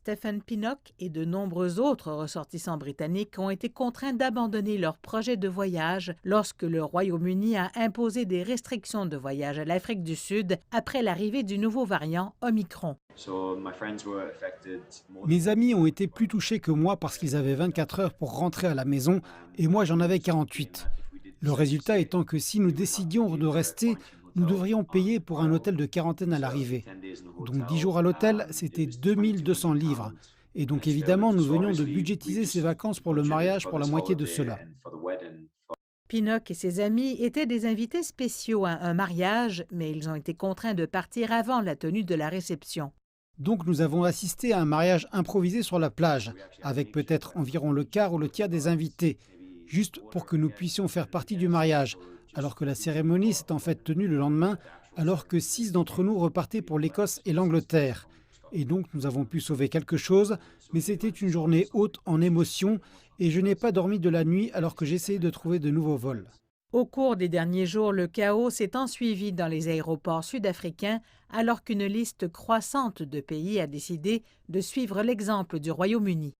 Stephen Pinnock et de nombreux autres ressortissants britanniques ont été contraints d'abandonner leur projet de voyage lorsque le Royaume-Uni a imposé des restrictions de voyage à l'Afrique du Sud après l'arrivée du nouveau variant Omicron. Mes amis ont été plus touchés que moi parce qu'ils avaient 24 heures pour rentrer à la maison et moi j'en avais 48. Le résultat étant que si nous décidions de rester, nous devrions payer pour un hôtel de quarantaine à l'arrivée. Donc 10 jours à l'hôtel, c'était 2200 livres. Et donc évidemment, nous venions de budgétiser ces vacances pour le mariage pour la moitié de cela. Pinnock et ses amis étaient des invités spéciaux à un mariage, mais ils ont été contraints de partir avant la tenue de la réception. Donc nous avons assisté à un mariage improvisé sur la plage, avec peut-être environ le quart ou le tiers des invités, juste pour que nous puissions faire partie du mariage, alors que la cérémonie s'est en fait tenue le lendemain, alors que 6 d'entre nous repartaient pour l'Écosse et l'Angleterre. Et donc nous avons pu sauver quelque chose, mais c'était une journée haute en émotions, et je n'ai pas dormi de la nuit alors que j'essayais de trouver de nouveaux vols. Au cours des derniers jours, le chaos s'est ensuivi dans les aéroports sud-africains alors qu'une liste croissante de pays a décidé de suivre l'exemple du Royaume-Uni.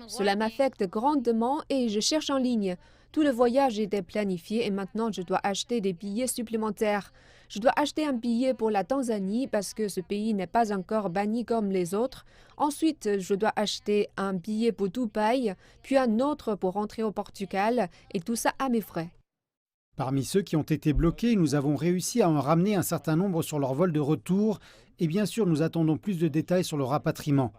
Cela m'affecte grandement et je cherche en ligne. Tout le voyage était planifié et maintenant je dois acheter des billets supplémentaires. Je dois acheter un billet pour la Tanzanie parce que ce pays n'est pas encore banni comme les autres. Ensuite, je dois acheter un billet pour Dubaï, puis un autre pour rentrer au Portugal et tout ça à mes frais. Parmi ceux qui ont été bloqués, nous avons réussi à en ramener un certain nombre sur leur vol de retour et bien sûr nous attendons plus de détails sur le rapatriement.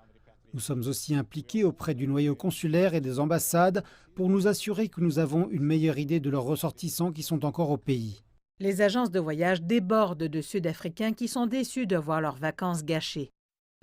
Nous sommes aussi impliqués auprès du noyau consulaire et des ambassades pour nous assurer que nous avons une meilleure idée de leurs ressortissants qui sont encore au pays. Les agences de voyage débordent de Sud-Africains qui sont déçus de voir leurs vacances gâchées.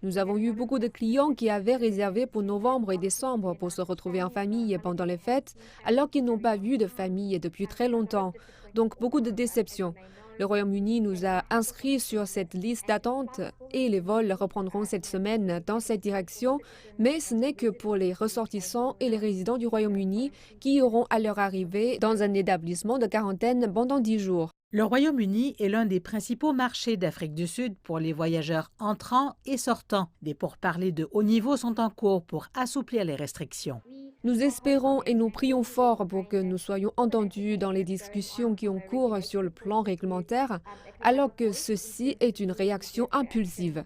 Nous avons eu beaucoup de clients qui avaient réservé pour novembre et décembre pour se retrouver en famille pendant les fêtes, alors qu'ils n'ont pas vu de famille depuis très longtemps. Donc beaucoup de déceptions. Le Royaume-Uni nous a inscrits sur cette liste d'attente et les vols reprendront cette semaine dans cette direction, mais ce n'est que pour les ressortissants et les résidents du Royaume-Uni qui iront à leur arrivée dans un établissement de quarantaine pendant 10 jours. Le Royaume-Uni est l'un des principaux marchés d'Afrique du Sud pour les voyageurs entrants et sortants. Des pourparlers de haut niveau sont en cours pour assouplir les restrictions. Nous espérons et nous prions fort pour que nous soyons entendus dans les discussions qui ont cours sur le plan réglementaire, alors que ceci est une réaction impulsive.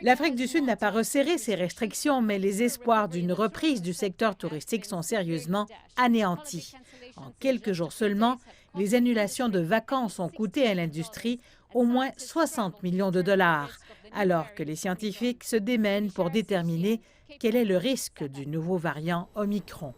L'Afrique du Sud n'a pas resserré ses restrictions, mais les espoirs d'une reprise du secteur touristique sont sérieusement anéantis. En quelques jours seulement, les annulations de vacances ont coûté à l'industrie au moins 60 millions de dollars, alors que les scientifiques se démènent pour déterminer quel est le risque du nouveau variant Omicron.